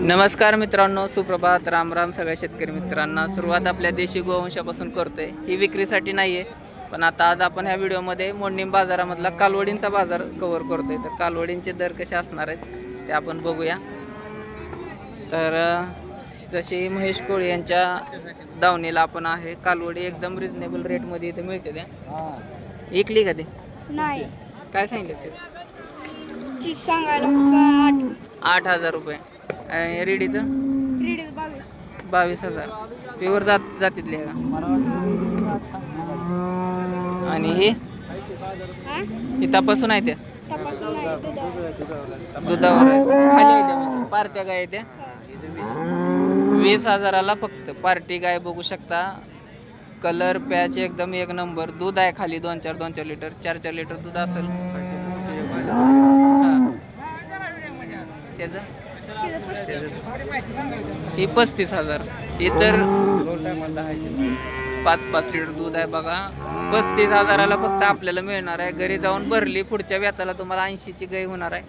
नमस्कार मित्रांनो, सुप्रभात, राम राम सगळ्या शेतकरी मित्रांना। सुरुवात आपल्या देशी गोवंशापासून करतोय। ही विक्रीसाठी नाहीये, पण आता आज आपण ह्या व्हिडिओमध्ये मोडणीम बाजारामधला कालवडींचा बाजार कव्हर करतोय। तर कालवडींचे दर कसे असणार आहेत ते आपण बघूया। तर जशी महेश कोळी यांच्या दावणीला आपण आहे कालवडी एकदम रिजनेबल रेट मध्ये इथे मिळते। त्या एकली का ते नाही, काय सांगितलं ते? 30 सांगायला 8,000 रुपये। रेडीचं 22,000 प्युअर जातीतले का? आणि हे तपासून आहे त्या दुधावर खाली आहे त्या पार्ट्या गाय आहे त्या 20,000ला फक्त पार्टी गाय बघू शकता। कलर पॅच एकदम एक नंबर। दूध आहे खाली 2-4 लिटर 4 लिटर दूध असेल। ही 35,000 इतर 5-5 लिटर दूध आहे बघा। 35,000ला फक्त आपल्याला मिळणार आहे। घरी जाऊन भरली पुढच्या व्याताला तुम्हाला 80ची गाय होणार आहे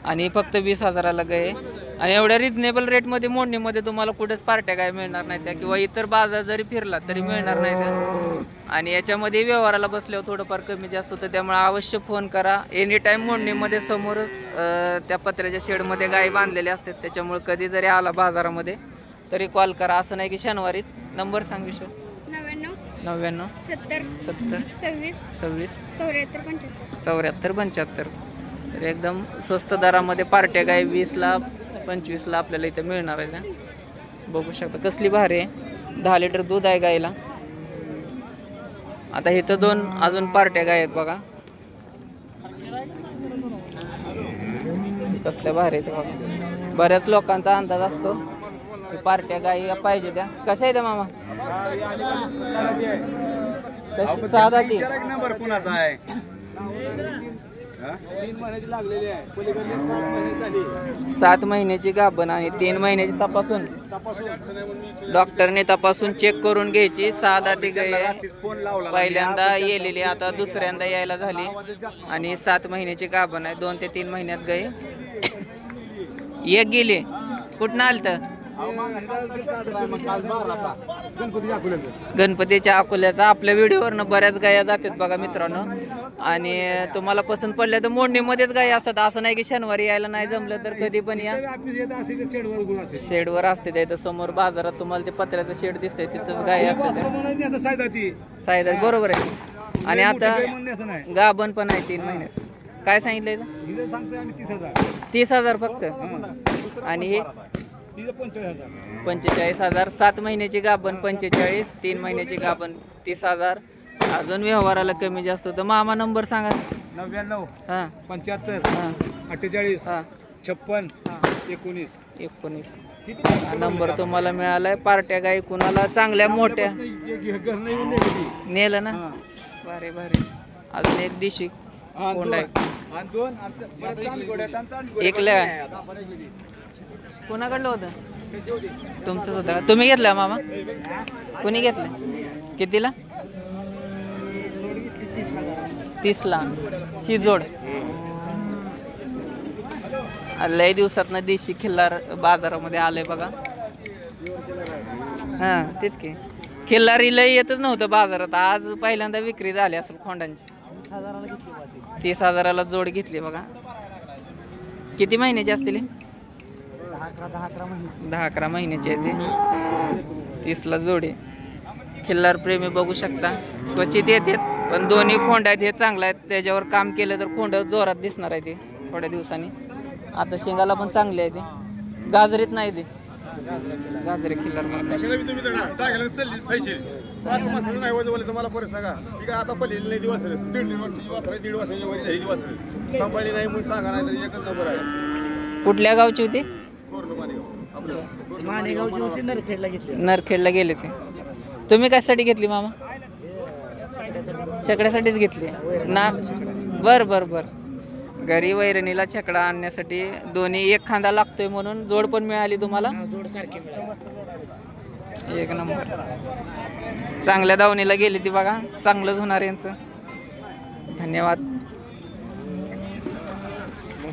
आणि फक्त 20,000ला गाय। आणि एवढ्या रिजनेबल रेट मध्ये मोडणीमध्ये तुम्हाला कुठेच पार्ट्या गाय मिळणार नाही त्या, किंवा इतर बाजार जरी फिरला तरी मिळणार नाही त्या। आणि याच्यामध्ये व्यवहाराला बसल्यावर थोडंफार कमी जास्त होतं, त्यामुळे अवश्य फोन करा। एनी टाइम मोडणीमध्ये समोरच त्या पत्र्याच्या शेडमध्ये गाय बांधलेल्या असतात, त्याच्यामुळे कधी जरी आला बाजारामध्ये तरी कॉल करा। असं नाही की शनिवारीच। नंबर सांग विषय 99 70 26 74 75। तर एकदम स्वस्त दरामध्ये पार्ट्या गाय 20ला 25ला आपल्याला इथे मिळणार आहे ना। बघू शकता कसली भारी आहे। 10 लिटर दूध आहे गायला। आता इथं 2 अजून पार्ट्या गाय आहेत बघा, कसल्या भारी आहेत बघा। बऱ्याच लोकांचा अंदाज असतो की पार्ट्या गाय पाहिजे त्या। कशा आहे त्या मामा? साधा ती नंबर कुणाचा आहे? 7 महिन्याची गाभण आणि 3 महिन्याची तपासून डॉक्टरने तपासून चेक करून घ्यायची। साधा ती गाय पहिल्यांदा येलेली, आता दुसऱ्यांदा यायला झाली आणि 7 महिन्याची गाभण आहे। 2 ते 3 महिन्यात गाय एक गेली। कुठं आलत? गणपतीच्या अकोल्याचा। आपल्या व्हिडिओवरनं बऱ्याच गाया जातात बघा मित्रांनो। आणि तुम्हाला पसंत पडल्या तर मोडणीमध्येच गाय असतात, असं नाही की शनिवारी यायला नाही जमलं तर कधी पण या। शेडवर असते त्या समोर बाजारात तुम्हाला ते पत्र्याचं शेड दिसतंय, तिथंच गाय असते सायदा। बरोबर आहे। आणि आता गाभण पण आहे 3 महिन्यात। काय सांगितलंय? 30,000 फक्त। आणि हे 45,000। 7 महिन्याची गाभण 45, 3 महिन्याची गाभण 30,000। अजून व्यवहाराला कमी जास्त होतं। मामा नंबर सांगा। 99 75 48 56 19 नंबर तुम्हाला मिळालाय। पार्ट्या गाई कुणाला चांगल्या मोठ्या नेलं ना, भारी भारी। अजून एक दिशी कोंड आहे एकल्या। कोणाकडलं होतं? तुमचंच होतं? तुम्ही घेतलं मामा? कोणी घेतलं? कितीला? 30ला ही जोड। लय दिवसात देशी खिल्लार बाजारामध्ये आलंय बघा। हा तेच की, खिल्लारी लय येतच नव्हतं बाजारात, आज पहिल्यांदा विक्री झाली असेल खोंडांची। 30,000ला जोड घेतली बघा। किती महिन्याची असतील? 10-11 महिन्याची आहे ते। 30ला जोडी। खिल्लार प्रेमी बघू शकता, क्वचित येतात पण दोन्ही खोंड आहेत हे चांगलं आहेत। त्याच्यावर काम केलं तर खोंड जोरात दिसणार आहे ते थोड्या दिवसांनी। आता शेंगाला पण चांगले आहे ते, गाजरीत नाही ते गाजरे खिल्लार कुठल्या गावची होती? नरखेडला गेले ते। तुम्ही कशासाठी घेतली मामा? छकड्यासाठीच घेतली ना? बर बर बर। घरी वैरणीला छकडा आणण्यासाठी दोन्ही एक खांदा लागतोय म्हणून जोड पण मिळाली तुम्हाला। एक नंबर। चांगल्या दावणीला गेली ती बघा, चांगलंच होणार यांचं। धन्यवाद।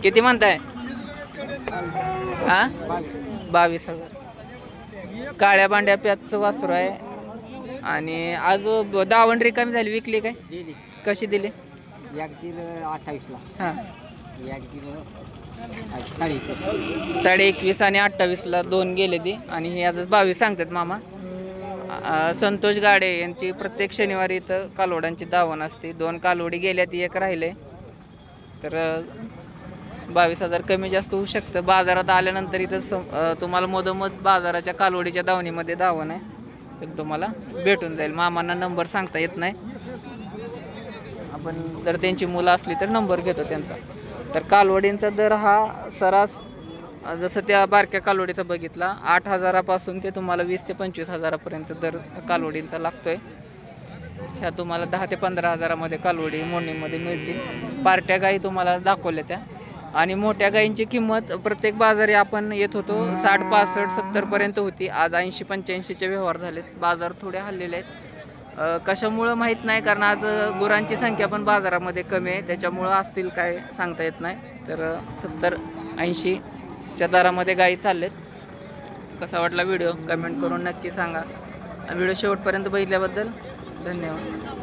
किती म्हणताय? हा 22,000. काळ्या बांड्या प्याचं वासरू आहे. आणि आज दावण रिकामी झाली, विकली काय? कशी दिली? 28ला. हां 21.5 आणि 28ला 2 गेले ती. आणि हे आज 22 सांगतात मामा. संतोष गाडे यांची प्रत्येक शनिवारी इथं कालवडांची दावण असते. 2 कालवडी गेल्या, ती एक राहिले. तर 22,000 कमी जास्त होऊ शकतं. बाजारात आल्यानंतर इथं तुम्हाला मधोमध बाजाराच्या कालवडीच्या दावणीमध्ये दावण आहे, तर तुम्हाला भेटून जाईल. मामांना नंबर सांगता येत नाही, आपण जर त्यांची मुलं असली तर नंबर घेतो त्यांचा. तर कालवडींचा दर हा सरास जसं त्या बारक्या कालवडीचा बघितला 8,000पासून ते तुम्हाला 20 ते 25,000पर्यंत दर कालवडींचा लागतोय. ह्या तुम्हाला 10 ते 15,000मध्ये कालवडी मोडणीमध्ये मिळतील. पार्ट्या गाई तुम्हाला दाखवल्या त्या. आणि मोठ्या गाईंची किंमत प्रत्येक बाजारी आपण येत होतो 60, 65, 70पर्यंत होती. आज 80, 85चे व्यवहार झालेत. बाजार थोडे हल्लेले आहेत. कशामुळं माहीत नाही, कारण आज गुरांची संख्या पण बाजारामध्ये कमी आहे, त्याच्यामुळं असतील काय सांगता येत नाही. तर 70, 80च्या दरामध्ये गाई चाललेत. कसा वाटला व्हिडिओ कमेंट करून नक्की सांगा. व्हिडिओ शेवटपर्यंत बघितल्याबद्दल धन्यवाद.